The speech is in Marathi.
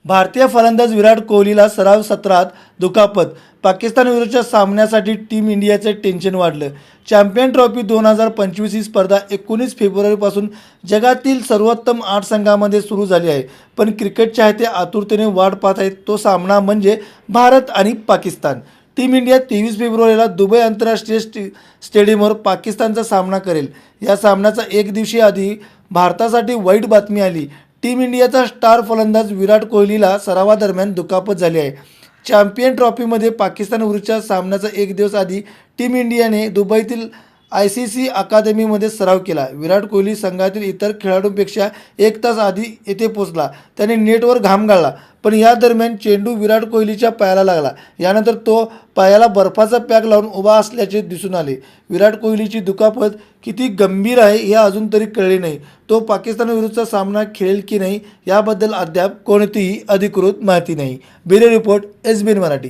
भारतीय फलंदाज विराट कोहलीला सराव सत्रात दुखापत. पाकिस्तानविरुद्धच्या सामन्यासाठी टीम इंडियाचे टेन्शन वाढलं. चॅम्पियन ट्रॉफी 2025 ही स्पर्धा 19 फेब्रुवारीपासून जगातील सर्वोत्तम 8 संघांमध्ये सुरू झाली आहे. पण क्रिकेट चाहते आतुरतेने वाट पाहत आहेत. तो सामना म्हणजे भारत आणि पाकिस्तान. टीम इंडिया 23 फेब्रुवारीला दुबई आंतरराष्ट्रीय स्टेडियमवर पाकिस्तानचा सामना करेल. या सामन्याचा एक दिवशी आधी भारतासाठी वाईट बातमी आली. टीम इंडियाचा स्टार फलंदाज विराट कोहलीला सरावादरम्यान दुखापत झाली आहे. चॅम्पियन ट्रॉफीमध्ये पाकिस्तानविरुद्धच्या सामन्याचा एक दिवस आधी टीम इंडियाने दुबईतील ICC अकादमीमध्ये सराव केला. विराट कोहली संघातील इतर खेळाडूंपेक्षा 1 तास आधी येथे पोहोचला. त्याने नेटवर घाम गाळला, पण या दरम्यान चेंडू विराट कोहलीच्या पायाला लागला. यानंतर तो पायाला बर्फाचा पॅक लावून उभा असल्याचे दिसून आले. विराट कोहलीची दुखापत किती गंभीर आहे हे अजून तरी कळले नाही. तो पाकिस्तानविरुद्धचा सामना खेळेल की नाही याबद्दल अद्याप कोणतीही अधिकृत माहिती नाही. Bureau report, SBN Marathi.